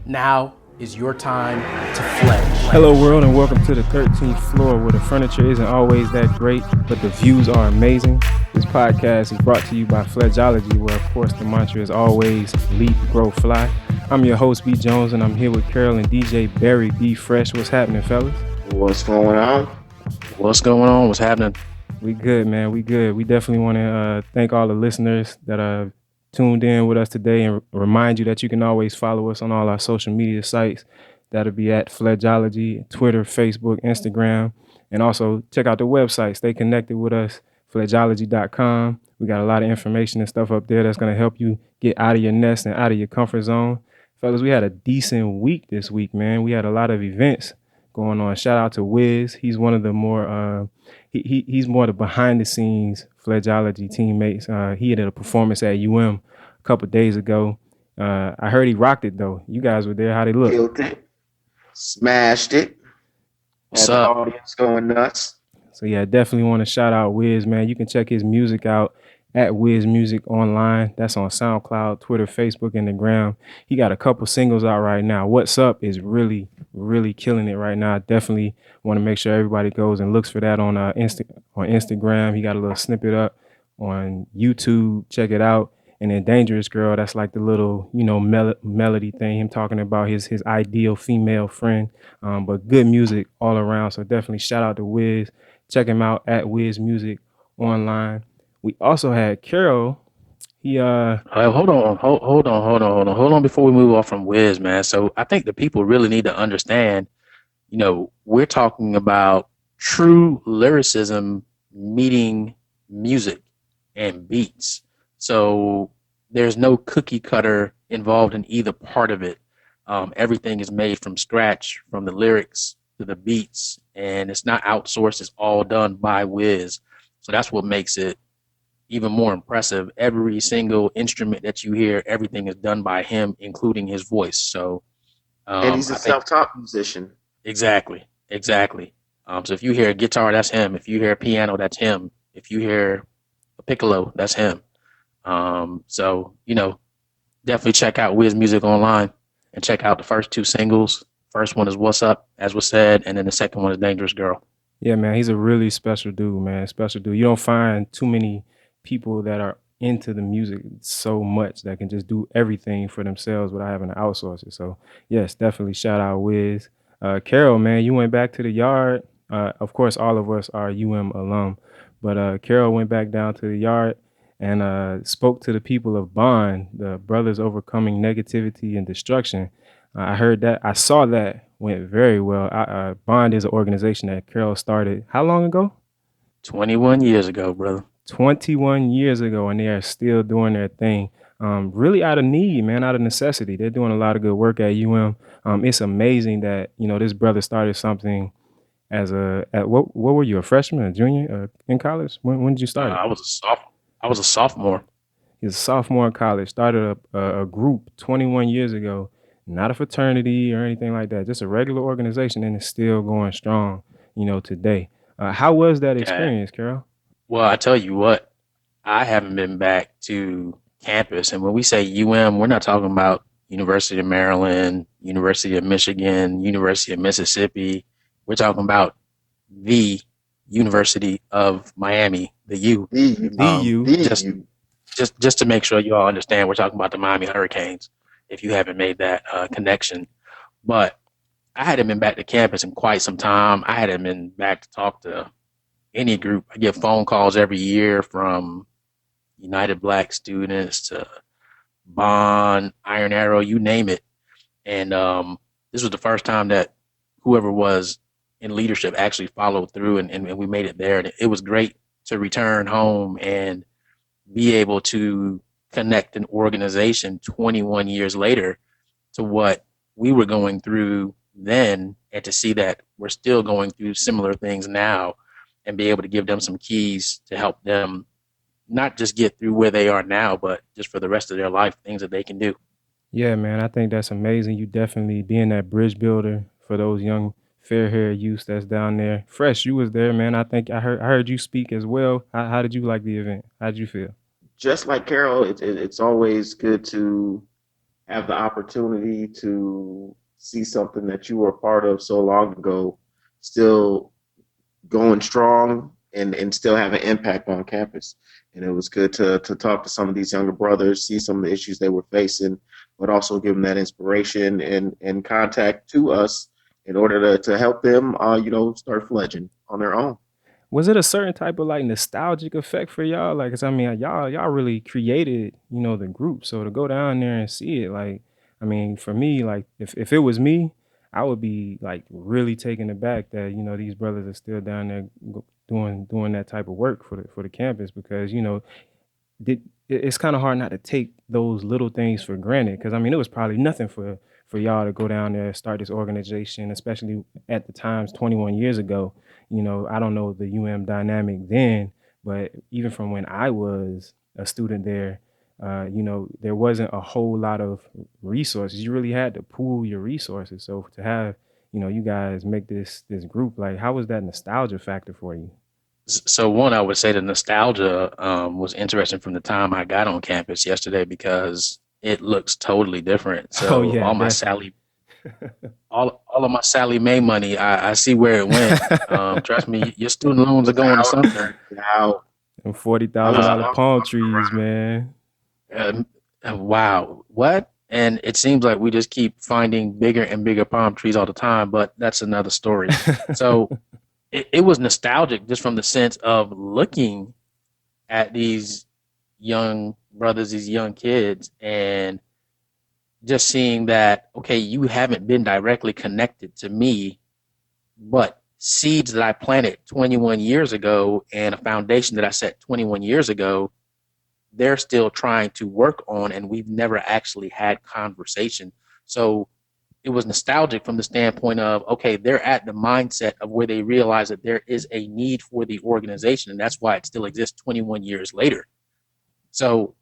Now is your time to fledge. Hello world and welcome to the 13th floor where the furniture isn't always that great, but the views are amazing. This podcast is brought to you by Fledgeology, where of course the mantra is always leap, grow, fly. I'm your host B Jones and I'm here with Carol and DJ Barry B Fresh. What's happening, fellas? What's going on? What's going on? What's happening? We good, man. We good. We definitely want to thank all the listeners that are tuned in with us today and remind you that you can always follow us on all our social media sites. That'll be at Fledgeology, Twitter, Facebook, Instagram, and also check out the website. Stay connected with us, fledgeology.com. We got a lot of information and stuff up there that's going to help you get out of your nest and out of your comfort zone. Fellas, we had a decent week this week, man. We had a lot of events going on. Shout out to Wiz. He's one of the more he's more the behind the scenes Fledgeology teammates. He had a performance at UM a couple days ago. I heard he rocked it though. You guys were there. How'd he look? Killed it. Smashed it. What's Had the up? audience going nuts. So yeah, definitely want to shout out Wiz, man. You can check his music out at Wiz Music Online. That's on SoundCloud, Twitter, Facebook, and the Gram. He got a couple singles out right now. What's Up is really killing it right now. Definitely want to make sure everybody goes and looks for that on Instagram. He got a little snippet up on YouTube. Check it out. And then Dangerous Girl, that's like the little, melody thing, him talking about his ideal female friend. But good music all around. So definitely shout out to Wiz. Check him out at Wiz Music Online. We also had Carol. Hold on before we move off from Wiz, man. So I think the people really need to understand, we're talking about true lyricism meeting music and beats. So there's no cookie cutter involved in either part of it. Everything is made from scratch, from the lyrics to the beats, and it's not outsourced. It's all done by Wiz. So that's what makes it even more impressive. Every single instrument that you hear, everything is done by him, including his voice. So, and he's a self-taught musician. Exactly. So if you hear a guitar, that's him. If you hear a piano, that's him. If you hear a piccolo, that's him. So, definitely check out Wiz Music Online and check out the first two singles. First one is What's Up, as was said, and then the second one is Dangerous Girl. Yeah, man, he's a really special dude, man. Special dude. You don't find too many people that are into the music so much that can just do everything for themselves without having to outsource it. So, yes, definitely shout out Wiz. Carol, man, you went back to the yard. Of course, all of us are UM alum, but Carol went back down to the yard and spoke to the people of Bond, the Brothers Overcoming Negativity and Destruction. I heard that. I saw that went very well. Bond is an organization that Carol started how long ago? 21 years ago, brother. 21 years ago, and they are still doing their thing. Really out of need, man, out of necessity. They're doing a lot of good work at UM. It's amazing that, this brother started something what were you, a freshman, a junior in college? When did you start? I was a sophomore. He's a sophomore in college, started a group 21 years ago, not a fraternity or anything like that, just a regular organization, and it's still going strong, today. How was that experience, Carol? Well, I tell you what, I haven't been back to campus. And when we say UM, we're not talking about University of Maryland, University of Michigan, University of Mississippi. We're talking about the University of Miami, the U. Just to make sure you all understand, we're talking about the Miami Hurricanes, if you haven't made that connection. But I hadn't been back to campus in quite some time. I hadn't been back to talk to any group. I get phone calls every year from United Black Students to Bond, Iron Arrow, you name it. And this was the first time that whoever was in leadership actually followed through and we made it there. And it was great to return home and be able to connect an organization 21 years later to what we were going through then, and to see that we're still going through similar things now, and be able to give them some keys to help them not just get through where they are now, but just for the rest of their life, things that they can do. Yeah, man, I think that's amazing. You definitely being that bridge builder for those young fair-haired youth that's down there. Fresh, you was there, man. I think I heard you speak as well. How did you like the event? How did you feel? Just like Carol, it's always good to have the opportunity to see something that you were a part of so long ago still going strong and still have an impact on campus. And it was good to talk to some of these younger brothers, see some of the issues they were facing, but also give them that inspiration and contact to us in order to help them, start fledging on their own. Was it a certain type of like nostalgic effect for y'all? Like, 'cause I mean, y'all really created, the group. So to go down there and see it, like, I mean, for me, like, if it was me, I would be like really taken aback that these brothers are still down there doing that type of work for the campus because it's kind of hard not to take those little things for granted because I mean it was probably nothing for y'all to go down there and start this organization, especially at the times 21 years ago. I don't know the dynamic then, but even from when I was a student there, there wasn't a whole lot of resources. You really had to pool your resources. So to have, you guys make this group, like, how was that nostalgia factor for you? So one, I would say the nostalgia was interesting from the time I got on campus yesterday because it looks totally different. Oh So yeah, all my definitely. all of my Sally Mae money, I see where it went. Trust me, your student loans are going to Now, something. now And $40 I was dollar Uh, talking palm about trees, man. uh, wow, what? And it seems like we just keep finding bigger and bigger palm trees all the time, but that's another story. So it was nostalgic just from the sense of looking at these young brothers, these young kids, and just seeing that, okay, you haven't been directly connected to me, but seeds that I planted 21 years ago and a foundation that I set 21 years ago, they're still trying to work on, and we've never actually had conversation. So it was nostalgic from the standpoint of, okay, they're at the mindset of where they realize that there is a need for the organization, and that's why it still exists 21 years later. So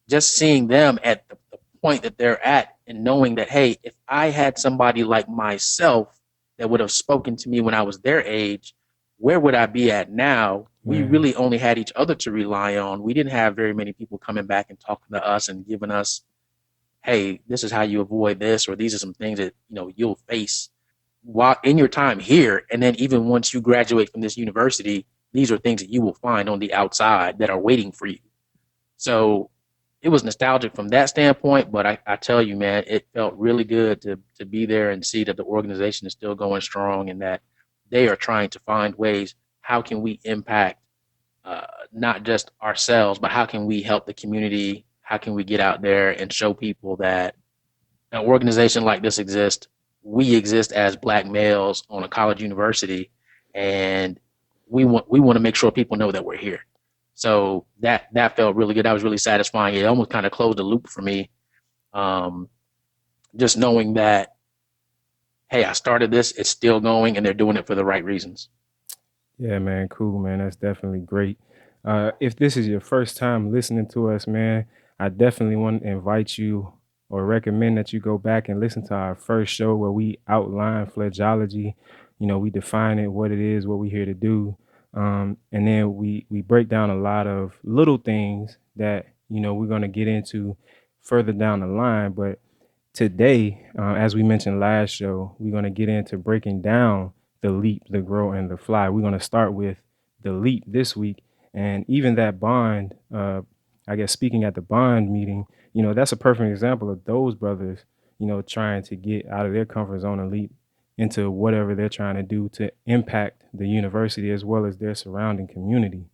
just seeing them at the point that they're at and knowing that, hey, if I had somebody like myself that would have spoken to me when I was their age, where would I be at now? We Man. really only had each other to rely on. We didn't have very many people coming back and talking to us and giving us, hey, this is how you avoid this, or these are some things that you'll face while in your time here. And then even once you graduate from this university, these are things that you will find on the outside that are waiting for you. So it was nostalgic from that standpoint, but I tell you, man, it felt really good to be there and see that the organization is still going strong and that they are trying to find ways. How can we impact not just ourselves, but how can we help the community? How can we get out there and show people that an organization like this exists? We exist as Black males on a college university, and we want to make sure people know that we're here. So that felt really good. That was really satisfying. It almost kind of closed the loop for me. Um, just knowing that, hey, I started this, it's still going, and they're doing it for the right reasons. Yeah, man, cool, man. That's definitely great. If this is your first time listening to us, man, I definitely want to invite you or recommend that you go back and listen to our first show where we outline pledgeology. We define it, what it is, what we're here to do. And then we break down a lot of little things that, we're going to get into further down the line. But today, as we mentioned last show, we're going to get into breaking down the leap, the grow, and the fly. We're going to start with the leap this week. And even that bond, I guess speaking at the bond meeting, that's a perfect example of those brothers, trying to get out of their comfort zone and leap into whatever they're trying to do to impact the university as well as their surrounding community.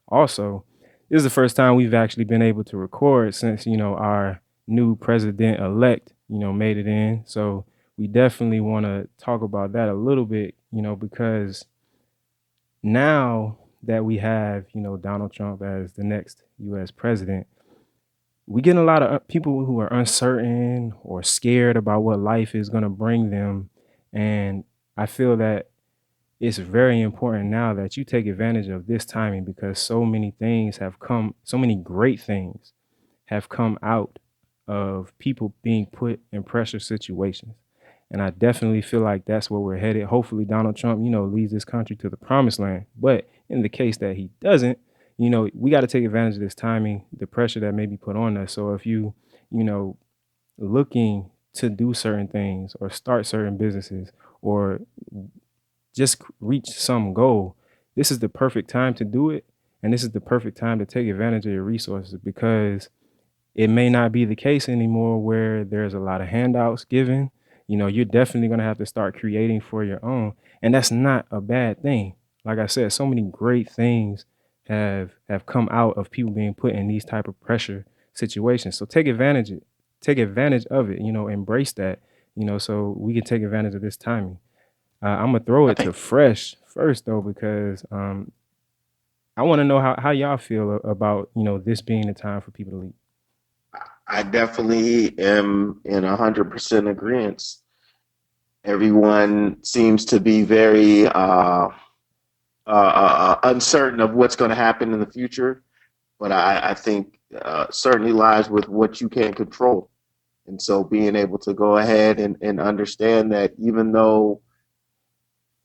Also, this is the first time we've actually been able to record since, our new president elect, made it in. So we definitely want to talk about that a little bit, because now that we have, Donald Trump as the next US president, we getting a lot of people who are uncertain or scared about what life is going to bring them. And I feel that it's very important now that you take advantage of this timing because so many things have come, so many great things have come out of people being put in pressure situations. And I definitely feel like that's where we're headed. Hopefully, Donald Trump, leads this country to the promised land. But in the case that he doesn't, we got to take advantage of this timing, the pressure that may be put on us. So if you, looking to do certain things or start certain businesses or just reach some goal, this is the perfect time to do it. And this is the perfect time to take advantage of your resources, because it may not be the case anymore where there's a lot of handouts given. You're definitely going to have to start creating for your own. And that's not a bad thing. Like I said, so many great things have come out of people being put in these type of pressure situations. So take advantage of it, embrace that, so we can take advantage of this timing. I'm gonna throw I it to think Fresh first though, because I want to know how y'all feel about, this being the time for people to leave. I definitely am in 100% agreement. Everyone seems to be very uncertain of what's going to happen in the future, but I think certainly lies with what you can control. And so being able to go ahead and understand that even though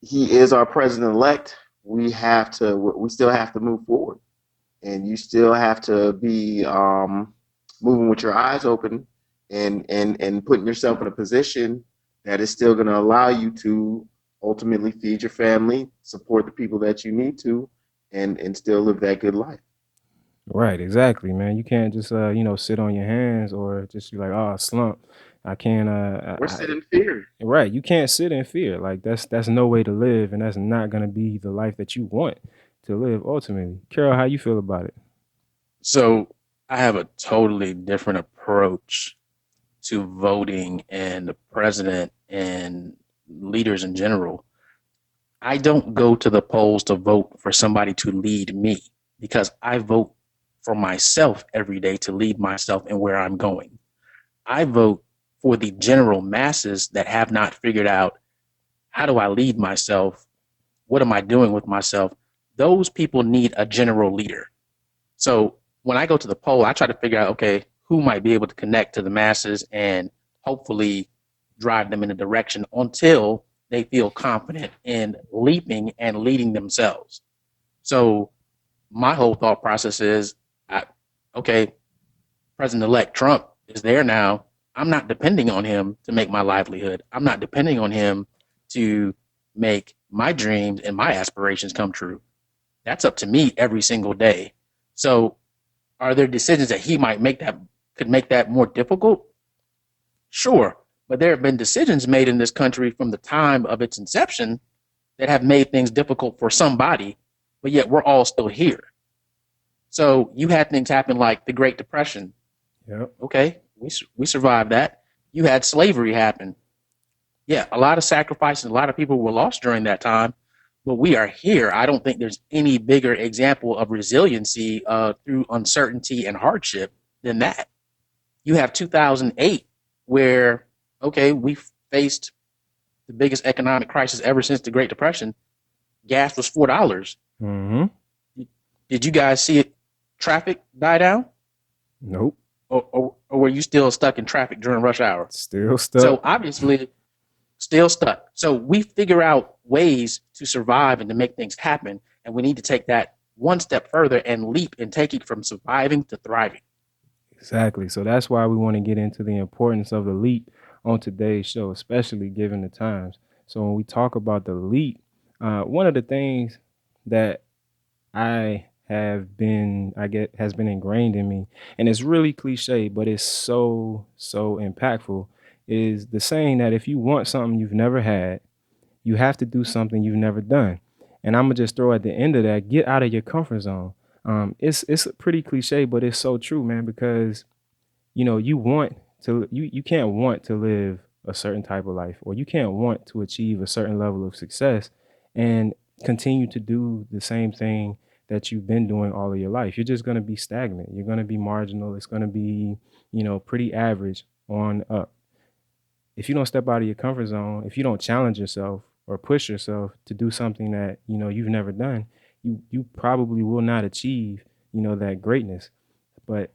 he is our president elect, we still have to move forward. And you still have to be moving with your eyes open and putting yourself in a position that is still going to allow you to ultimately feed your family, support the people that you need to, and still live that good life. Right, exactly, man. You can't just sit on your hands or just be like, oh, slump. I can't. We're sitting in fear. Right, you can't sit in fear. Like that's no way to live, and that's not gonna be the life that you want to live ultimately. Carol, how you feel about it? so. I have a totally different approach to voting and the president and leaders in general. I don't go to the polls to vote for somebody to lead me because I vote for myself every day to lead myself and where I'm going. I vote for the general masses that have not figured out how do I lead myself? What am I doing with myself? Those people need a general leader. So when I go to the poll, I try to figure out, okay, who might be able to connect to the masses and hopefully drive them in a direction until they feel confident in leaping and leading themselves. So my whole thought process is, okay, President-elect Trump is there now. I'm not depending on him to make my livelihood. I'm not depending on him to make my dreams and my aspirations come true. That's up to me every single day. So are there decisions that he might make that could make that more difficult? Sure. But there have been decisions made in this country from the time of its inception that have made things difficult for somebody, but yet we're all still here. So you had things happen like the Great Depression. Yep. Okay, we survived that. You had slavery happen. Yeah, a lot of sacrifices, a lot of people were lost during that time, but we are here. I don't think there's any bigger example of resiliency through uncertainty and hardship than that. You have 2008, where, okay, we faced the biggest economic crisis ever since the Great Depression. Gas was $4. Mm-hmm. Did you guys see it? Traffic die down? Nope. Or were you still stuck in traffic during rush hour? Still stuck. So obviously, still stuck. So we figure out ways to survive and to make things happen. And we need to take that one step further and leap and take it from surviving to thriving. Exactly. So that's why we want to get into the importance of the leap on today's show, especially given the times. So when we talk about the leap, one of the things that I get has been ingrained in me, and it's really cliche, but it's so impactful, is the saying that if you want something you've never had, you have to do something you've never done. And I'm gonna just throw at the end of that, get out of your comfort zone. It's pretty cliche, but it's so true, man, because you can't want to live a certain type of life, or you can't want to achieve a certain level of success and continue to do the same thing that you've been doing all of your life. You're just going to be stagnant. You're going to be marginal. It's going to be, pretty average on up. If you don't step out of your comfort zone, if you don't challenge yourself or push yourself to do something that, you've never done, you probably will not achieve, that greatness. But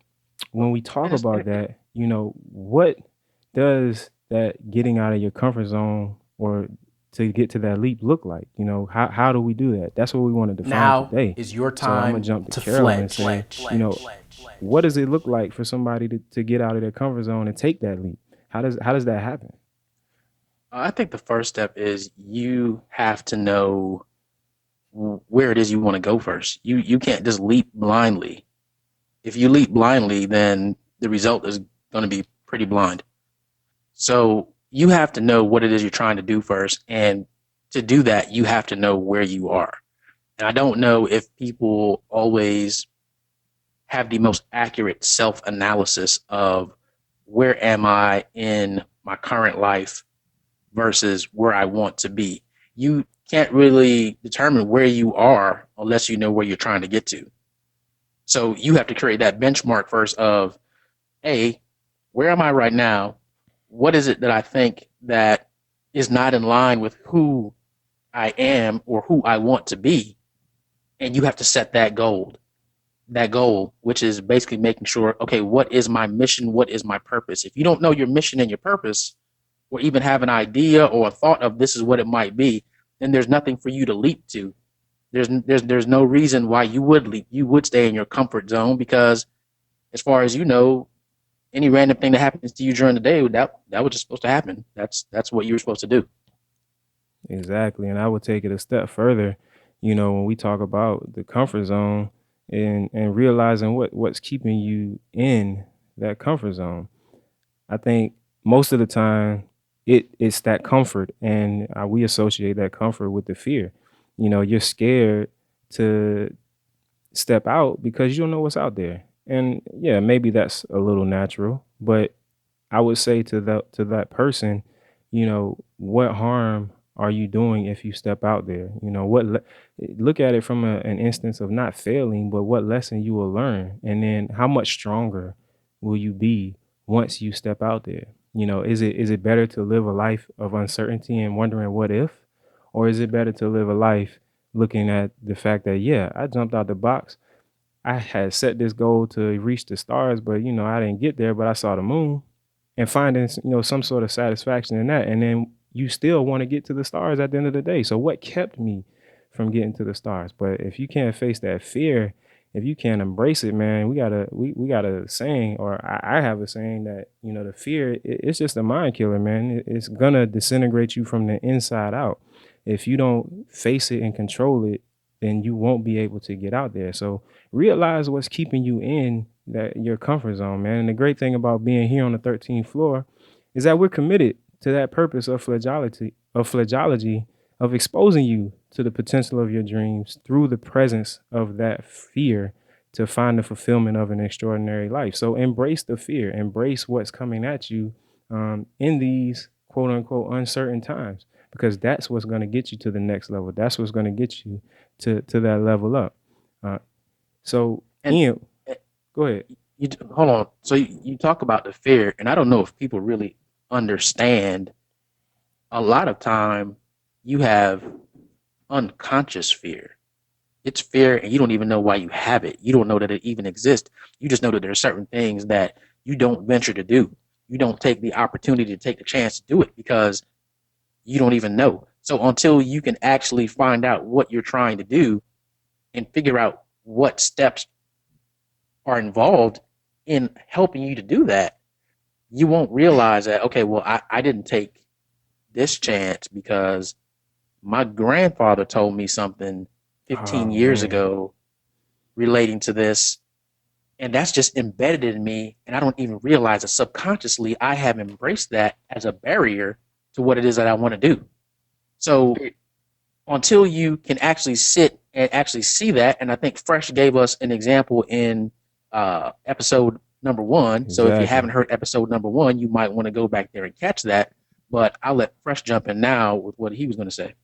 when we talk about that, what does that getting out of your comfort zone or to get to that leap look like? How do we do that? That's what we want to define Now today. is your So I'm time gonna jump to to Carol and fledge. say, what does it look like for somebody to get out of their comfort zone and take that leap? How does that happen? I think the first step is you have to know where it is you want to go first. You can't just leap blindly. If you leap blindly, then the result is going to be pretty blind. So you have to know what it is you're trying to do first, and to do that, you have to know where you are. And I don't know if people always have the most accurate self analysis of where am I in my current life versus where I want to be. You can't really determine where you are unless you know where you're trying to get to. So you have to create that benchmark first of, hey, where am I right now? What is it that I think that is not in line with who I am or who I want to be? And you have to set that goal, which is basically making sure, okay, what is my mission? What is my purpose? If you don't know your mission and your purpose, or even have an idea or a thought of this is what it might be, then there's nothing for you to leap to. There's no reason why you would leap. You would stay in your comfort zone because, as far as you know, any random thing that happens to you during the day, that was just supposed to happen. That's what you were supposed to do. Exactly. And I would take it a step further, when we talk about the comfort zone and realizing what's keeping you in that comfort zone. I think most of the time it's that comfort, and we associate that comfort with the fear. You're scared to step out because you don't know what's out there. And yeah, maybe that's a little natural, but I would say to that person, what harm are you doing if you step out there? Look at it from an instance of not failing, but what lesson you will learn, and then how much stronger will you be once you step out there? Is it better to live a life of uncertainty and wondering what if, or is it better to live a life looking at the fact that, yeah, I jumped out the box. I had set this goal to reach the stars, but I didn't get there, but I saw the moon, and finding some sort of satisfaction in that, and then you still want to get to the stars at the end of the day. So what kept me from getting to the stars? But if you can't face that fear, if you can't embrace it, man, we got a saying, or I have a saying that the fear, it's just a mind killer, man. It's gonna disintegrate you from the inside out. If you don't face it and control it, then you won't be able to get out there. So realize what's keeping you in that your comfort zone, man. And the great thing about being here on the 13th floor is that we're committed to that purpose of flagology, of exposing you to the potential of your dreams through the presence of that fear to find the fulfillment of an extraordinary life. So embrace the fear, embrace what's coming at you in these quote unquote uncertain times, because that's what's going to get you to the next level. That's what's going to get you to that level up. So, And Ian, go ahead. hold on. So you talk about the fear, and I don't know if people really understand. A lot of time, you have unconscious fear. It's fear, and you don't even know why you have it. You don't know that it even exists. You just know that there are certain things that you don't venture to do. You don't take the opportunity to take the chance to do it because you don't even know. So until you can actually find out what you're trying to do and figure out what steps are involved in helping you to do that, you won't realize that, okay, well, I didn't take this chance because my grandfather told me something 15 Oh years man. ago relating to this, and that's just embedded in me, and I don't even realize that subconsciously I have embraced that as a barrier to what it is that I want to do. So until you can actually sit and actually see that, and I think Fresh gave us an example in episode number one. So if you haven't Exactly. heard episode number one, you might want to go back there and catch that. But I'll let Fresh jump in now with what he was going to say.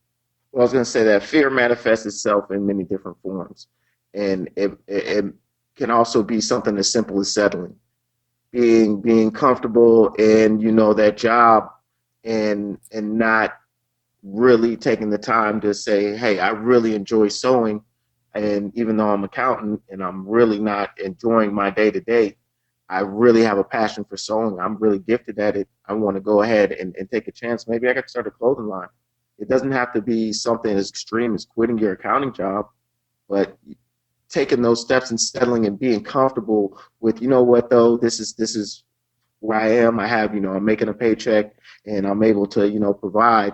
Well, I was going to say that fear manifests itself in many different forms, and it can also be something as simple as settling, being comfortable in that job, and not really taking the time to say, hey, I really enjoy sewing, and even though I'm an accountant and I'm really not enjoying my day to day, I really have a passion for sewing. I'm really gifted at it. I want to go ahead and take a chance. Maybe I could start a clothing line. It doesn't have to be something as extreme as quitting your accounting job, but taking those steps and settling and being comfortable with, what though, this is where I am. I have, I'm making a paycheck and I'm able to, provide,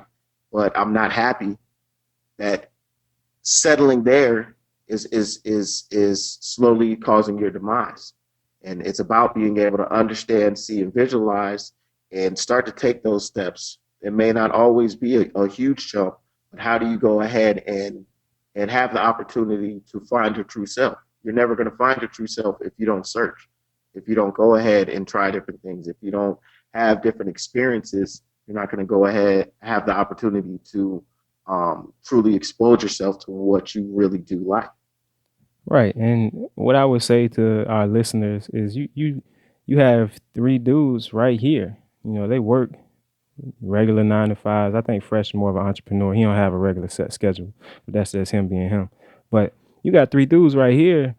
but I'm not happy. That settling there is slowly causing your demise. And it's about being able to understand, see, and visualize, and start to take those steps. It may not always be a huge jump, but how do you go ahead and have the opportunity to find your true self? You're never going to find your true self if you don't search, if you don't go ahead and try different things, if you don't have different experiences. You're not going to go ahead have the opportunity to truly expose yourself to what you really do like. Right. And what I would say to our listeners is you have three dudes right here. You know, they work regular 9 to 5s. I think Fresh is more of an entrepreneur. He don't have a regular set schedule, but that's just him being him. But you got three dudes right here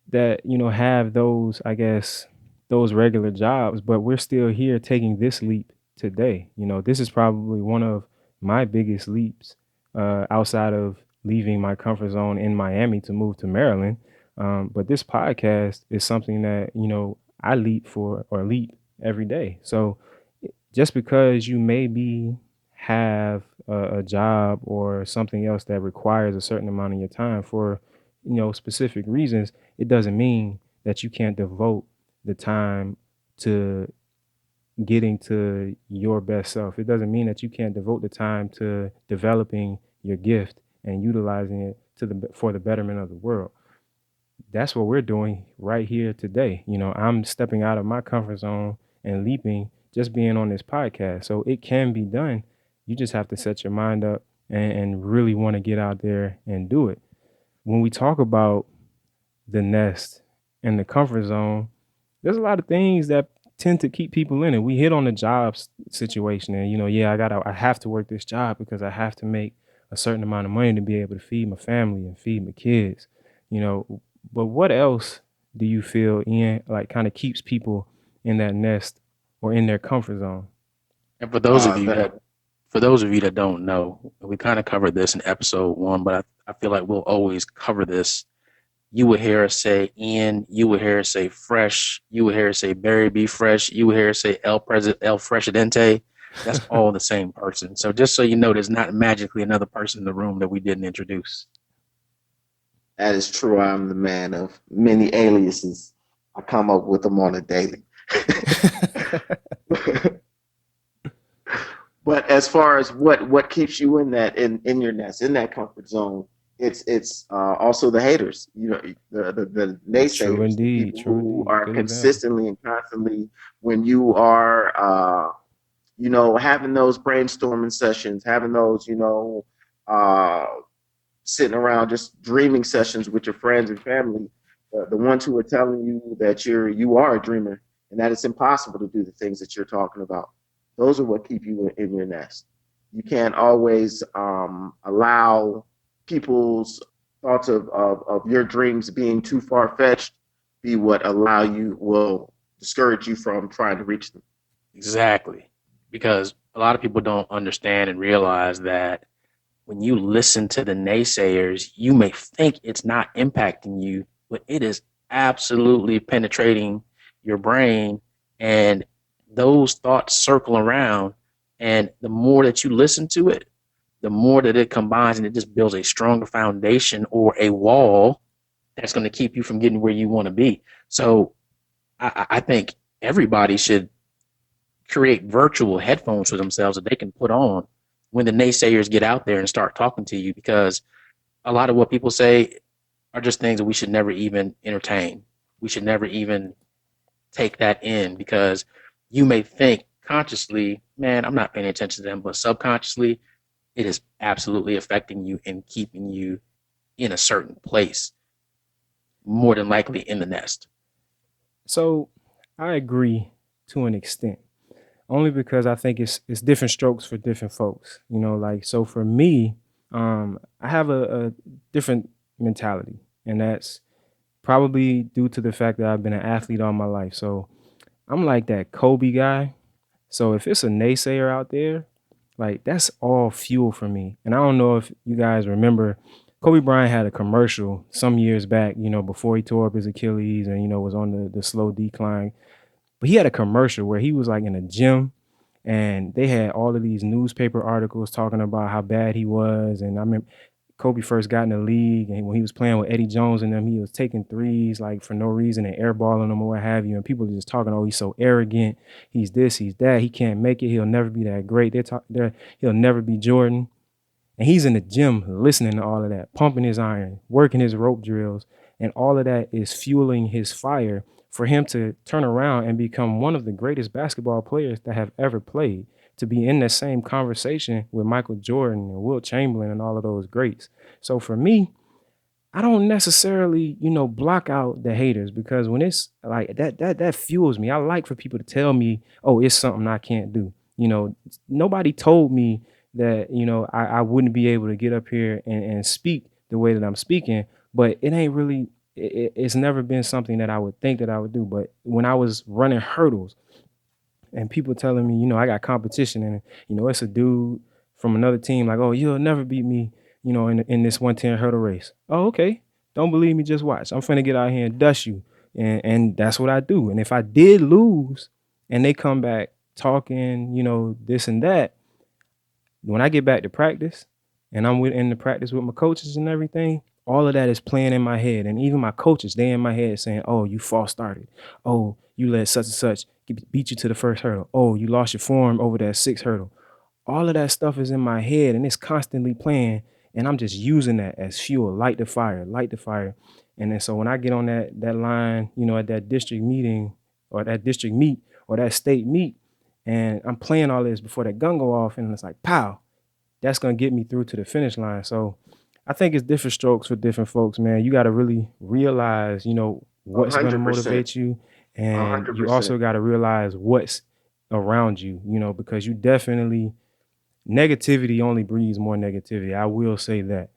that, you know, have those, I guess, those regular jobs, but we're still here taking this leap today. You know, this is probably one of my biggest leaps outside of leaving my comfort zone in Miami to move to Maryland. But this podcast is something that, you know, I leap for or leap every day. So just because you maybe have a job or something else that requires a certain amount of your time for, you know, specific reasons, it doesn't mean that you can't devote the time to getting to your best self. It doesn't mean that you can't devote the time to developing your gift and utilizing it for the betterment of the world. That's what we're doing right here today. You know, I'm stepping out of my comfort zone and leaping just being on this podcast. So it can be done. You just have to set your mind up and really want to get out there and do it. When we talk about the nest and the comfort zone, there's a lot of things that tend to keep people in it. We hit on the jobs situation and, you know, yeah, I have to work this job because I have to make a certain amount of money to be able to feed my family and feed my kids, you know. But what else do you feel like kind of keeps people in that nest or in their comfort zone? And for those of Uh, you that, that don't know, we kind of covered this in episode 1, but I feel like we'll always cover this. You would hear us say Ian, you would hear us say Fresh, you would hear us say Barry B. Fresh, you would hear us say El Presidente. That's all the same person. So just so you know, there's not magically another person in the room that we didn't introduce. that is true. I'm the man of many aliases. I come up with them on a daily. But as far as what keeps you in that in your nest, in that comfort zone, it's also the haters, the True naysayers, the indeed. people True who indeed. are Good example. consistently and constantly, when you are having those brainstorming sessions, having those uh, sitting around just dreaming sessions with your friends and family, the ones who are telling you that you are a dreamer and that it's impossible to do the things that you're talking about. Those are what keep you in your nest. You can't always allow people's thoughts of your dreams being too far fetched be what will discourage you from trying to reach them. Exactly. Because a lot of people don't understand and realize that when you listen to the naysayers, you may think it's not impacting you, but it is absolutely penetrating your brain. And those thoughts circle around. And the more that you listen to it, the more that it combines and it just builds a stronger foundation or a wall that's going to keep you from getting where you want to be. So I think everybody should create virtual headphones for themselves that they can put on when the naysayers get out there and start talking to you, because a lot of what people say are just things that we should never even entertain. We should never even take that in, because you may think consciously, man, I'm not paying attention to them, but subconsciously, it is absolutely affecting you and keeping you in a certain place, more than likely in the nest. So I agree to an extent, only because I think it's different strokes for different folks. You know, like so for me, I have a different mentality, and that's probably due to the fact that I've been an athlete all my life. So I'm like that Kobe guy. So if it's a naysayer out there, like that's all fuel for me. And I don't know if you guys remember, Kobe Bryant had a commercial some years back, you know, before he tore up his Achilles and, you know, was on the slow decline. But he had a commercial where he was like in a gym, and they had all of these newspaper articles talking about how bad he was. And I remember Kobe first got in the league, and when he was playing with Eddie Jones and them, he was taking threes like for no reason and airballing them or what have you. And people were just talking, oh, he's so arrogant. He's this, he's that. He can't make it. He'll never be that great. He'll never be Jordan. And he's in the gym listening to all of that, pumping his iron, working his rope drills. And all of that is fueling his fire for him to turn around and become one of the greatest basketball players that have ever played, to be in the same conversation with Michael Jordan and Wilt Chamberlain and all of those greats. So for me, I don't necessarily, block out the haters, because when it's like that fuels me. I like for people to tell me, oh, it's something I can't do. Nobody told me that, I wouldn't be able to get up here and speak the way that I'm speaking, but it ain't really, it's never been something that I would think that I would do. But when I was running hurdles and people telling me, I got competition, and, it's a dude from another team like, oh, you'll never beat me, in this 110 hurdle race. Oh, okay. Don't believe me, just watch. I'm finna get out here and dust you. And that's what I do. And if I did lose and they come back talking, this and that, when I get back to practice and I'm in the practice with my coaches and everything, all of that is playing in my head. And even my coaches, they in my head saying, oh, you false started. Oh, you let such and such beat you to the first hurdle. Oh, you lost your form over that sixth hurdle. All of that stuff is in my head and it's constantly playing. And I'm just using that as fuel, light the fire, light the fire. And then so when I get on that line, at that district meeting or that district meet or that state meet, and I'm playing all this before that gun go off, and it's like, pow, that's going to get me through to the finish line. So I think it's different strokes for different folks, man. You got to really realize, what's going to 100%. motivate you. And you 100%. also got to realize what's around you, because you definitely, negativity only breeds more negativity. I will say that.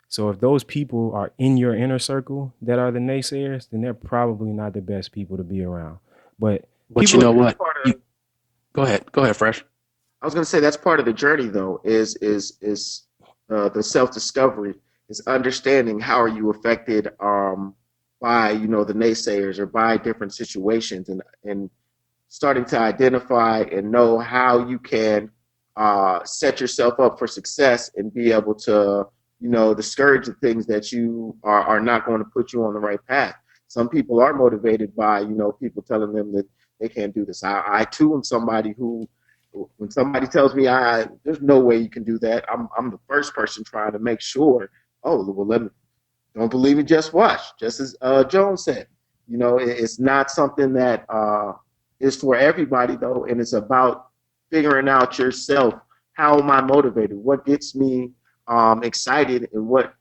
So if those people are in your inner circle that are the naysayers, then they're probably not the best people to be around. But But you people, know what? Part of- Go ahead, Fresh. I was going to say that's part of the journey, though, is the self-discovery, is understanding how are you affected by the naysayers or by different situations, and starting to identify and know how you can set yourself up for success and be able to discourage the things that you are not going to put you on the right path. Some people are motivated by people telling them that they can't do this. I too am somebody who, when somebody tells me there's no way you can do that, I'm the first person trying to make sure, oh, well, let me, don't believe it, just watch. Just as Jones said, it's not something that is for everybody, though, and it's about figuring out yourself. How am I motivated? What gets me excited, and what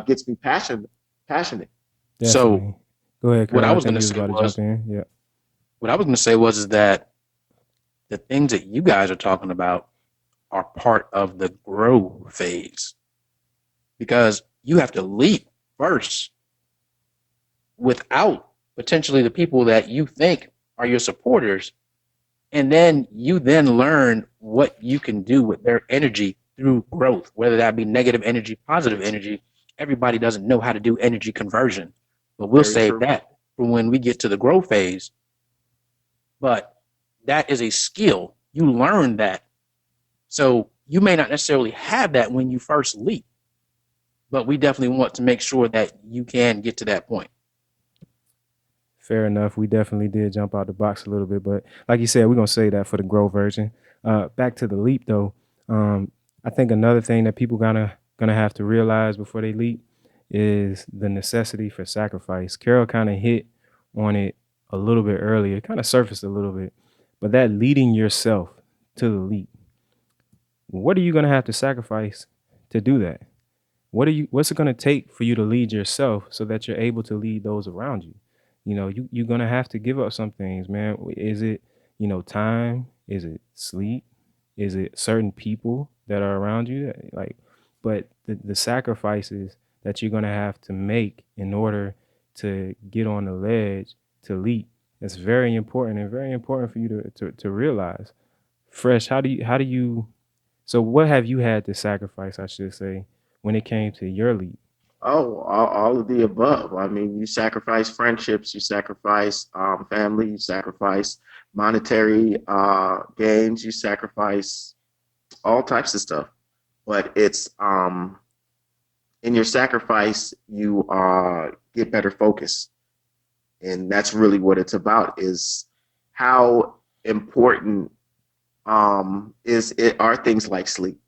gets me passionate? definitely. So Go ahead, what Kurt. I was think going to you say about to was, jump in. Yeah. what I was going to say was is that the things that you guys are talking about are part of the grow phase, because you have to leap first without potentially the people that you think are your supporters. And then you then learn what you can do with their energy through growth, whether that be negative energy, positive energy. Everybody doesn't know how to do energy conversion, but we'll Very save true. that for when we get to the grow phase. But that is a skill. You learn that. So you may not necessarily have that when you first leap, but we definitely want to make sure that you can get to that point. Fair enough. We definitely did jump out the box a little bit, but like you said, we're gonna say that for the grow version. Back to the leap though. I think another thing that people gonna have to realize before they leap is the necessity for sacrifice. Carol kind of hit on it a little bit earlier, kind of surfaced a little bit, but that leading yourself to the leap. What are you gonna have to sacrifice to do that? What's it gonna take for you to lead yourself so that you're able to lead those around you? You're gonna have to give up some things, man. Is it, time? Is it sleep? Is it certain people that are around you? But the sacrifices that you're gonna have to make in order to get on the ledge to leap, that's very important, and very important for you to realize. Fresh, how do you so what have you had to sacrifice, I should say, when it came to your leap? Oh, all of the above. I mean, you sacrifice friendships, you sacrifice family, you sacrifice monetary gains, you sacrifice all types of stuff. But it's in your sacrifice, you get better focus, and that's really what it's about. Is how important is it are things like sleep?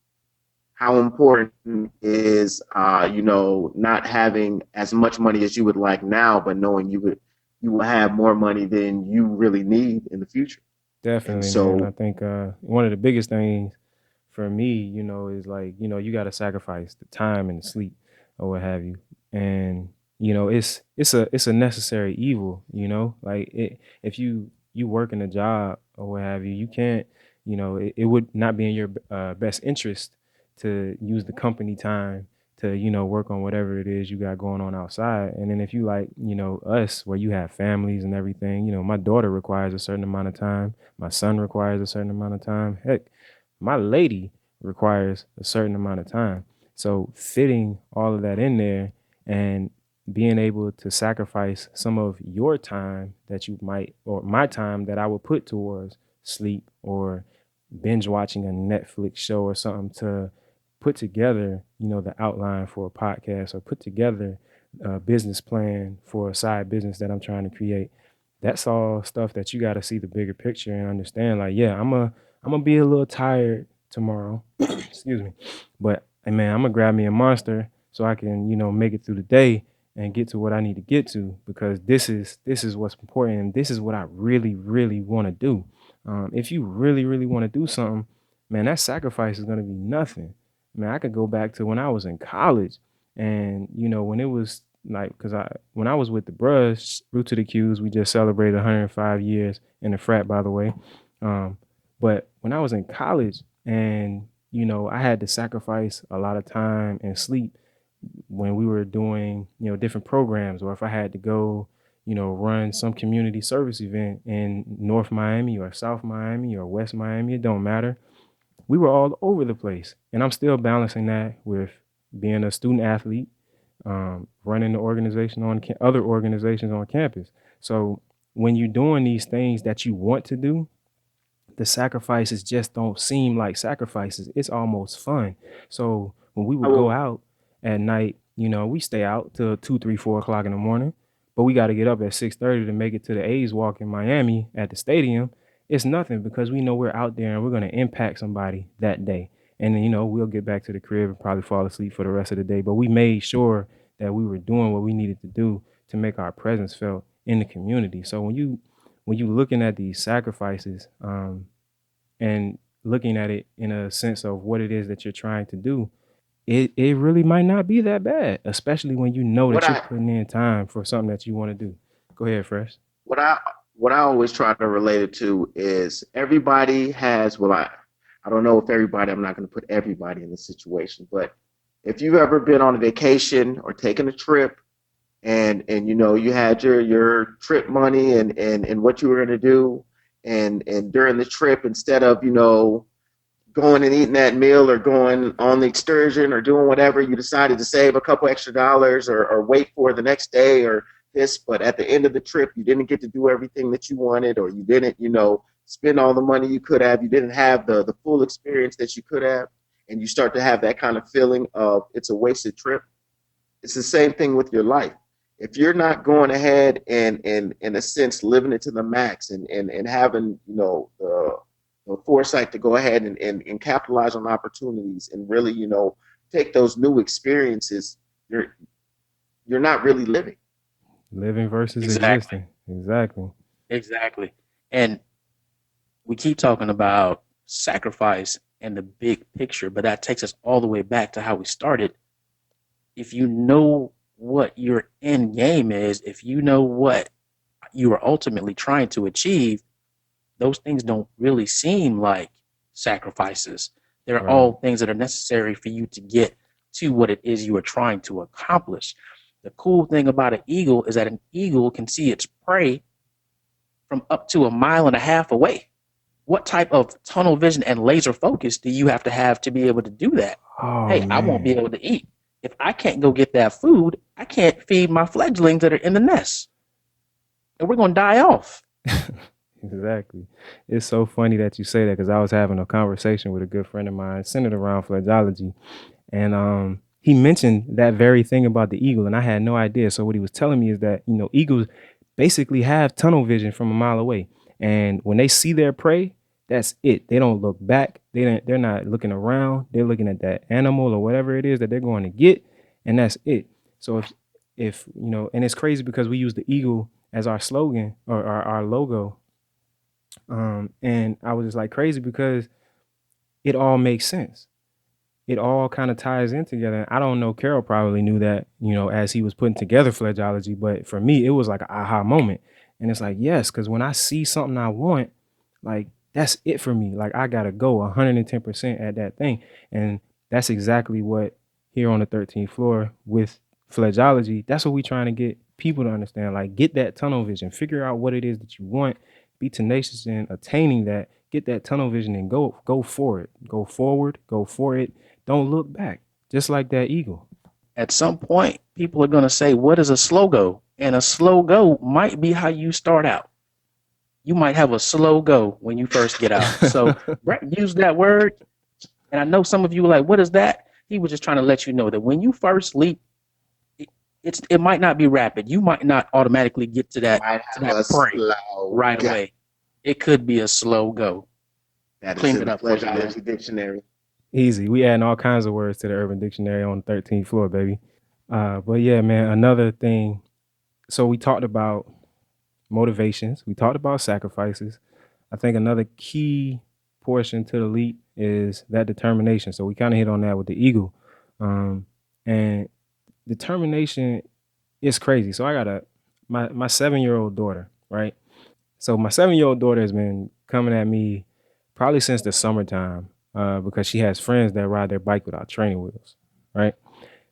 How important is not having as much money as you would like now, but knowing you will have more money than you really need in the future. And Definitely, man. I so think one of the biggest things for me, is like, you got to sacrifice the time and the sleep or what have you. And it's a necessary evil, like if you work in a job or what have you, you can't, it would not be in your best interest to use the company time to, work on whatever it is you got going on outside. And then if you like, us where you have families and everything, my daughter requires a certain amount of time, my son requires a certain amount of time. Heck, my lady requires a certain amount of time. So fitting all of that in there and being able to sacrifice some of your time that you might, or my time that I would put towards sleep or binge watching a Netflix show or something to put together, the outline for a podcast or put together a business plan for a side business that I'm trying to create. That's all stuff that you got to see the bigger picture and understand. Like, yeah, I'm gonna be a little tired tomorrow. Excuse me, but hey, man, I'm gonna grab me a monster so I can, make it through the day and get to what I need to get to because this is what's important and this is what I really really want to do. If you really really want to do something, man, that sacrifice is gonna be nothing. Man, I could go back to when I was in college, and when it was like, because when I was with the brush, Root to the Q's, we just celebrated 105 years in the frat, by the way. Um, but when I was in college and, I had to sacrifice a lot of time and sleep when we were doing, different programs, or if I had to go, run some community service event in North Miami or South Miami or West Miami, it don't matter. We were all over the place. And I'm still balancing that with being a student athlete, running the organization on other organizations on campus. So when you're doing these things that you want to do, the sacrifices just don't seem like sacrifices. It's almost fun. So when we I would go will. out at night, we stay out till 2, 3, 4 o'clock in the morning, but we got to get up at 6:30 to make it to the A's walk in Miami at the stadium. It's nothing because we know we're out there and we're gonna impact somebody that day. And then we'll get back to the crib and probably fall asleep for the rest of the day. But we made sure that we were doing what we needed to do to make our presence felt in the community. So when you looking at these sacrifices, and looking at it in a sense of what it is that you're trying to do, it really might not be that bad, especially when you know What that you're I putting in time for something that you want to do. Go ahead, Fresh. what I what I always try to relate it to is everybody has well I don't know if everybody I'm not going to put everybody in this situation, but if you've ever been on a vacation or taken a trip and you had your trip money and what you were going to do and during the trip instead of going and eating that meal or going on the excursion or doing whatever, you decided to save a couple extra dollars or wait for the next day or this, but at the end of the trip, you didn't get to do everything that you wanted, or you didn't, spend all the money you could have. You didn't have the full experience that you could have. And you start to have that kind of feeling of it's a wasted trip. It's the same thing with your life. If you're not going ahead and in a sense living it to the max and having the foresight to go ahead and capitalize on opportunities and really take those new experiences, you're not really living. Living versus Exactly. existing. Exactly. Exactly. And we keep talking about sacrifice and the big picture, but that takes us all the way back to how we started. If you know what your end game is, if you know what you are ultimately trying to achieve, those things don't really seem like sacrifices. They're Right. all things that are necessary for you to get to what it is you are trying to accomplish. The cool thing about an eagle is that an eagle can see its prey from up to a mile and a half away. What type of tunnel vision and laser focus do you have to be able to do that? Oh Hey, I won't be man. able to eat. If I can't go get that food, I can't feed my fledglings that are in the nest, and we're gonna die off. Exactly. It's so funny that you say that because I was having a conversation with a good friend of mine centered around fledgology, and he mentioned that very thing about the eagle, and I had no idea. So what he was telling me is that eagles basically have tunnel vision from a mile away, and when they see their prey, that's it. They don't look back. They're not looking around. They're looking at that animal or whatever it is that they're going to get, and that's it. So if and it's crazy because we use the eagle as our slogan or our logo, and I was just like crazy because it all makes sense. It all kind of ties in together. I don't know, Carol probably knew that, as he was putting together Fledgology, but for me, it was like an aha moment. And it's like, yes, because when I see something I want, like that's it for me. Like I gotta go 110% at that thing. And that's exactly what here on the 13th floor with Fledgology, that's what we're trying to get people to understand. Like get that tunnel vision, figure out what it is that you want, be tenacious in attaining that, get that tunnel vision and go for it. Go forward, go for it. Don't look back. Just like that eagle. At some point, people are gonna say, "What is a slow go?" And a slow go might be how you start out. You might have a slow go when you first get out. So Brett used that word, and I know some of you were like, "What is that?" He was just trying to let you know that when you first leap, it might not be rapid. You might not automatically get to that Might to have a that prey slow right go. away. It could be a slow go. That is Clean in it the up for you, man. Fledgology Dictionary. Easy. We adding all kinds of words to the Urban Dictionary on the 13th floor, baby. But yeah, man, another thing. So we talked about motivations. We talked about sacrifices. I think another key portion to the leap is that determination. So we kind of hit on that with the eagle. And determination is crazy. So I got my 7-year-old daughter, right? So my 7-year-old daughter has been coming at me probably since the summertime because she has friends that ride their bike without training wheels, right?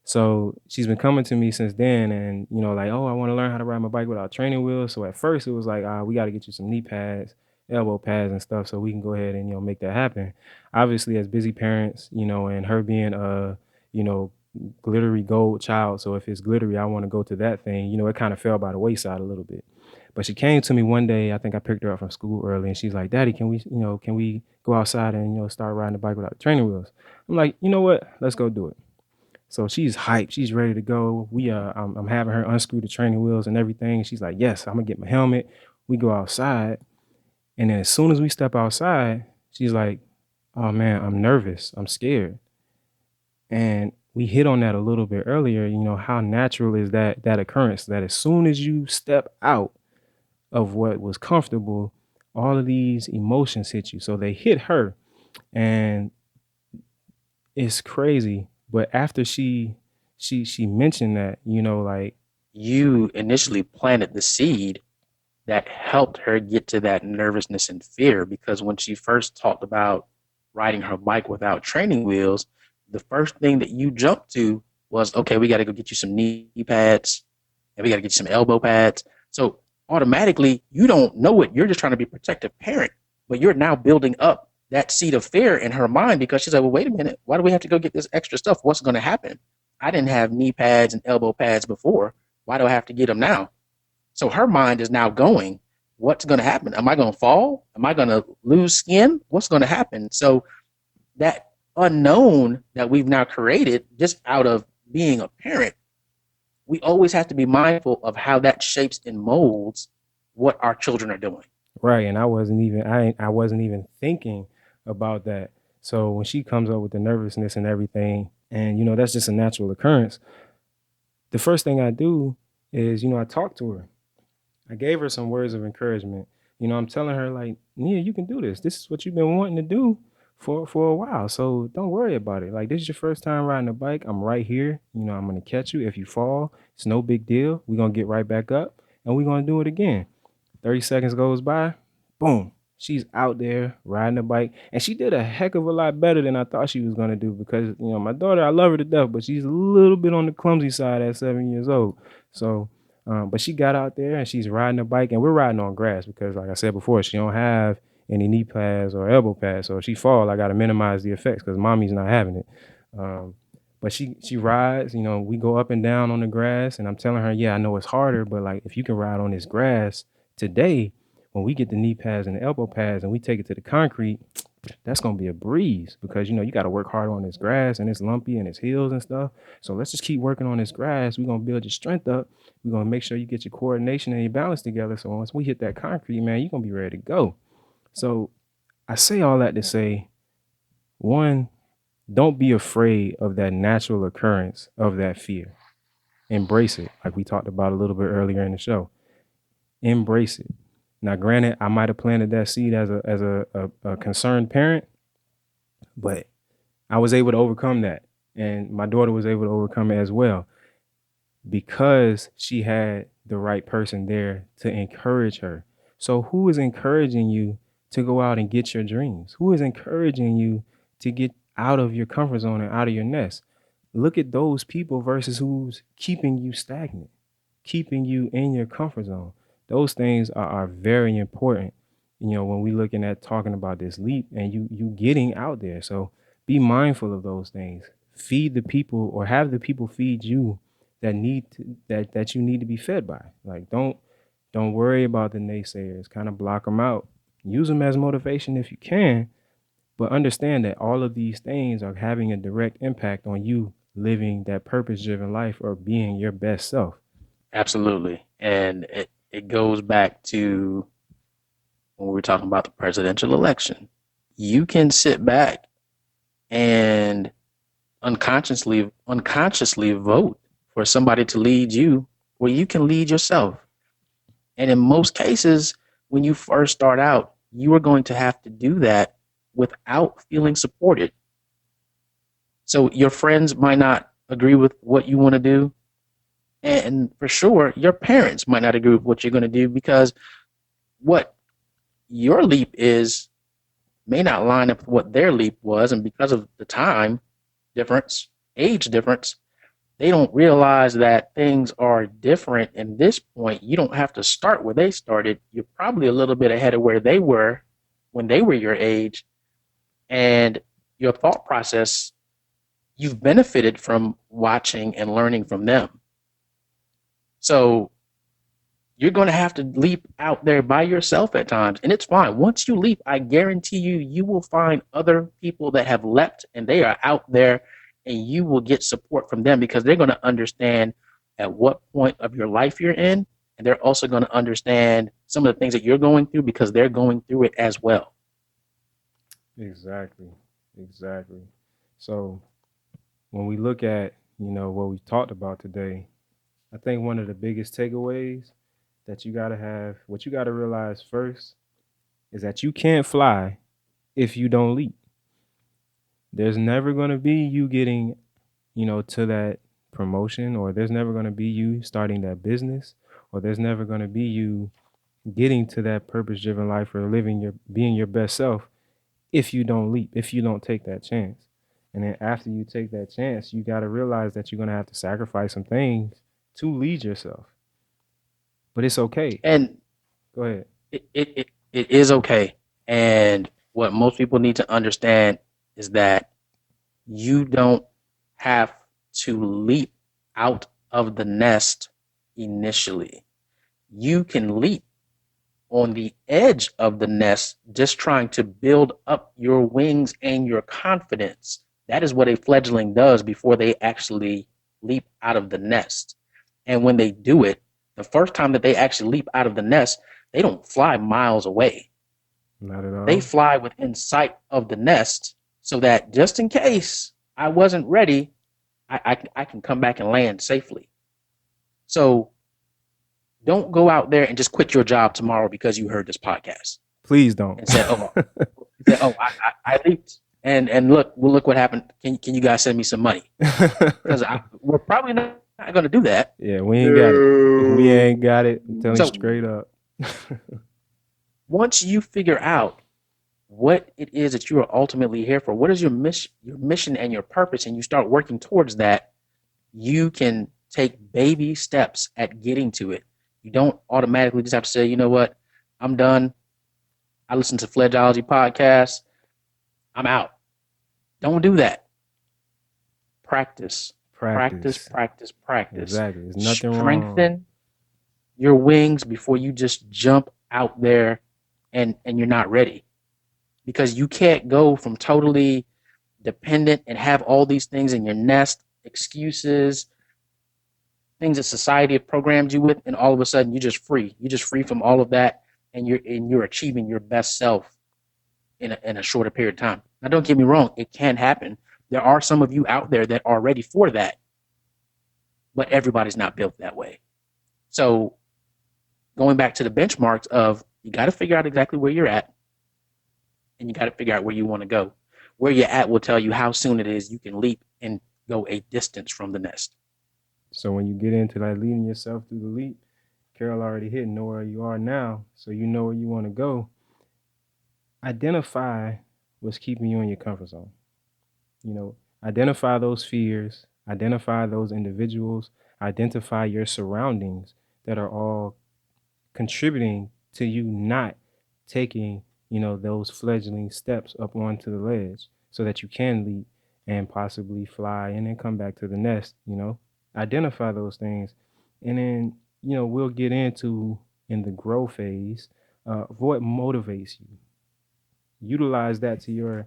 So she's been coming to me since then, and like, oh, I want to learn how to ride my bike without training wheels. So at first it was like, we got to get you some knee pads, elbow pads, and stuff, so we can go ahead and make that happen. Obviously, as busy parents, and her being a glittery gold child, so if it's glittery, I want to go to that thing. It kind of fell by the wayside a little bit. But she came to me one day. I think I picked her up from school early, and she's like, "Daddy, can we go outside and start riding the bike without the training wheels?" I'm like, you know what? Let's go do it. So she's hyped. She's ready to go. I'm having her unscrew the training wheels and everything. She's like, yes, I'm gonna get my helmet. We go outside. And then as soon as we step outside, she's like, oh man, I'm nervous. I'm scared. And we hit on that a little bit earlier, how natural is that occurrence, that as soon as you step out of what was comfortable, all of these emotions hit you. So they hit her. And it's crazy. But after she mentioned that, like, You initially planted the seed that helped her get to that nervousness and fear, because when she first talked about riding her bike without training wheels, the first thing that you jumped to was, okay, we got to go get you some knee pads and we got to get you some elbow pads. So automatically, you don't know it. You're just trying to be a protective parent, but you're now building up that seed of fear in her mind because she's like, well, wait a minute. Why do we have to go get this extra stuff? What's going to happen? I didn't have knee pads and elbow pads before. Why do I have to get them now? So her mind is now going, what's going to happen? Am I going to fall? Am I going to lose skin? What's going to happen? So that unknown that we've now created just out of being a parent, we always have to be mindful of how that shapes and molds what our children are doing. right. And I wasn't even thinking about that. So when she comes up with the nervousness and everything, and that's just a natural occurrence, the first thing I do is, I talk to her. I gave her some words of encouragement. I'm telling her like, Nia, you can do this. This is what you've been wanting to do for a while. So don't worry about it. Like, this is your first time riding a bike. I'm right here. I'm gonna catch you. If you fall, it's no big deal. We're gonna get right back up and we're gonna do it again. 30 seconds goes by, boom. She's out there riding a bike. And she did a heck of a lot better than I thought she was gonna do because, my daughter, I love her to death, but she's a little bit on the clumsy side at 7 years old. So but she got out there and she's riding a bike, and we're riding on grass because, like I said before, she don't have any knee pads or elbow pads. So if she fall, I got to minimize the effects because mommy's not having it. But she rides, we go up and down on the grass, and I'm telling her, yeah, I know it's harder, but like if you can ride on this grass today, when we get the knee pads and the elbow pads and we take it to the concrete, that's gonna be a breeze because you got to work hard on this grass and it's lumpy and it's hills and stuff. So let's just keep working on this grass. We're gonna build your strength up. We're gonna make sure you get your coordination and your balance together. So once we hit that concrete, man, you're gonna be ready to go. So I say all that to say, one, don't be afraid of that natural occurrence of that fear. Embrace it, like we talked about a little bit earlier in the show. Embrace it. Now, granted, I might have planted that seed as a concerned parent, but I was able to overcome that. And my daughter was able to overcome it as well because she had the right person there to encourage her. So who is encouraging you to go out and get your dreams? Who is encouraging you to get out of your comfort zone and out of your nest? Look at those people versus who's keeping you stagnant, keeping you in your comfort zone. Those things are very important, when we're looking at talking about this leap and you getting out there. So be mindful of those things. Feed the people or have the people feed you that you need to be fed by. Like don't worry about the naysayers. Kind of block them out. Use them as motivation if you can, but understand that all of these things are having a direct impact on you living that purpose-driven life or being your best self. Absolutely. And it goes back to when we were talking about the presidential election. You can sit back and unconsciously vote for somebody to lead you where you can lead yourself. And in most cases, when you first start out, you are going to have to do that without feeling supported. So your friends might not agree with what you want to do. And for sure, your parents might not agree with what you're going to do because what your leap is may not line up with what their leap was. And because of the time difference, age difference, they don't realize that things are different. And this point, you don't have to start where they started. You're probably a little bit ahead of where they were when they were your age. And your thought process, you've benefited from watching and learning from them. So you're going to have to leap out there by yourself at times, and it's fine. Once you leap, I guarantee you will find other people that have leapt and they are out there, and you will get support from them because they're going to understand at what point of your life you're in, and they're also going to understand some of the things that you're going through because they're going through it as well. Exactly. So when we look at, what we talked about today, I think one of the biggest takeaways that you got to have, what you got to realize first is that you can't fly if you don't leap. There's never going to be you getting, to that promotion, or there's never going to be you starting that business, or there's never going to be you getting to that purpose-driven life or being your best self if you don't leap, if you don't take that chance. And then after you take that chance, you got to realize that you're going to have to sacrifice some things to lead yourself. But it's okay. And go ahead. It is okay. And what most people need to understand is that you don't have to leap out of the nest initially. You can leap on the edge of the nest, just trying to build up your wings and your confidence. That is what a fledgling does before they actually leap out of the nest. And when they do it, the first time that they actually leap out of the nest, they don't fly miles away. Not at all. They fly within sight of the nest so that just in case I wasn't ready, I can come back and land safely. So don't go out there and just quit your job tomorrow because you heard this podcast. Please don't. And said, I leaped. And look what happened. Can you guys send me some money? Because we're probably not going to do that. Yeah, we ain't got it. We ain't got it. I'm telling you straight up. Once you figure out what it is that you are ultimately here for, what is your mission and your purpose, and you start working towards that, you can take baby steps at getting to it. You don't automatically just have to say, you know what, I'm done. I listen to Fledgeology podcast. I'm out. Don't do that. practice, Practice. practice. Exactly. There's nothing wrong. Strengthen your wings before you just jump out there and you're not ready. Because you can't go from totally dependent and have all these things in your nest, excuses, things that society have programmed you with, and all of a sudden you're just free. You're just free from all of that, and you're achieving your best self in a shorter period of time. Now, don't get me wrong, it can happen. There are some of you out there that are ready for that, but everybody's not built that way. So, going back to the benchmarks of you got to figure out exactly where you're at, and you got to figure out where you want to go. Where you're at will tell you how soon it is you can leap and go a distance from the nest. So when you get into that leading yourself through the leap, Carol already hit know where you are now, so you know where you want to go. Identify what's keeping you in your comfort zone. Identify those fears, identify those individuals, identify your surroundings that are all contributing to you not taking, those fledgling steps up onto the ledge so that you can leap and possibly fly and then come back to the nest, identify those things. And then, we'll get into in the grow phase, what motivates you. Utilize that to your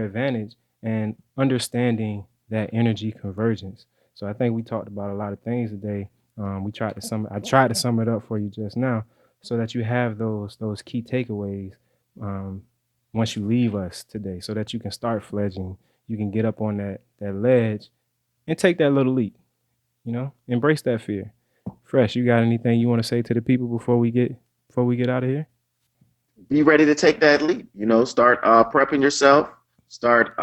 advantage and understanding that energy convergence. So I think we talked about a lot of things today. I tried to sum it up for you just now so that you have those key takeaways once you leave us today, so that you can start fledging. You can get up on that ledge and take that little leap. Embrace that fear. Fresh, you got anything you want to say to the people before we get out of here? Be ready to take that leap. Start prepping yourself. Start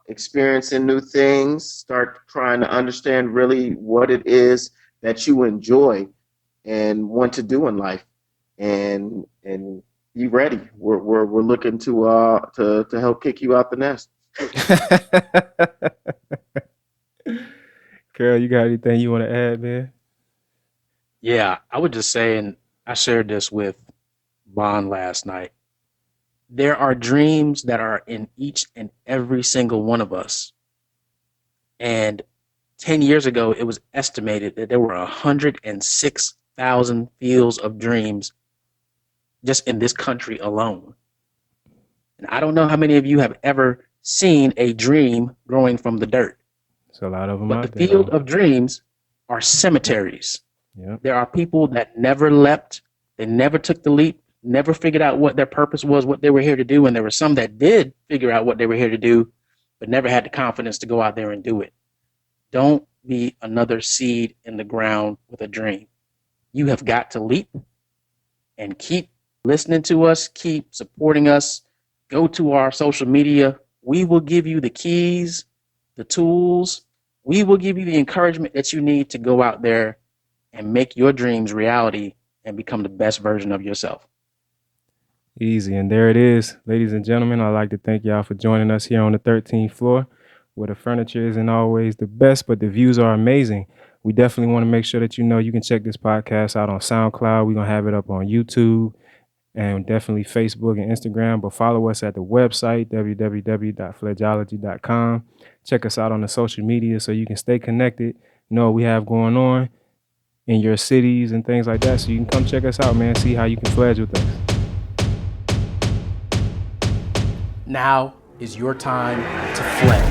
experiencing new things. Start trying to understand really what it is that you enjoy and want to do in life, and be ready. We're looking to help kick you out the nest. Carol, you got anything you want to add, man? Yeah, I would just say, and I shared this with Bond last night. There are dreams that are in each and every single one of us. And 10 years ago, it was estimated that there were 106,000 fields of dreams just in this country alone. And I don't know how many of you have ever seen a dream growing from the dirt. So a lot of them But out the there. field of dreams are cemeteries. Yep. There are people that never leapt, they never took the leap, never figured out what their purpose was, what they were here to do. And there were some that did figure out what they were here to do, but never had the confidence to go out there and do it. Don't be another seed in the ground with a dream. You have got to leap, and keep listening to us, keep supporting us. Go to our social media. We will give you the keys, the tools. We will give you the encouragement that you need to go out there and make your dreams reality and become the best version of yourself. Easy. And there it is, ladies and gentlemen. I'd like to thank y'all for joining us here on the 13th floor, where the furniture isn't always the best, but the views are amazing. We definitely want to make sure that you can check this podcast out on SoundCloud. We're going to have it up on YouTube and definitely Facebook and Instagram. But follow us at the website, www.fledgeology.com. Check us out on the social media so you can stay connected, know what we have going on in your cities and things like that. So you can come check us out, man. See how you can fledge with us. Now is your time to fledge.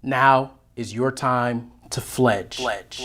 Now is your time to fledge. Fledge.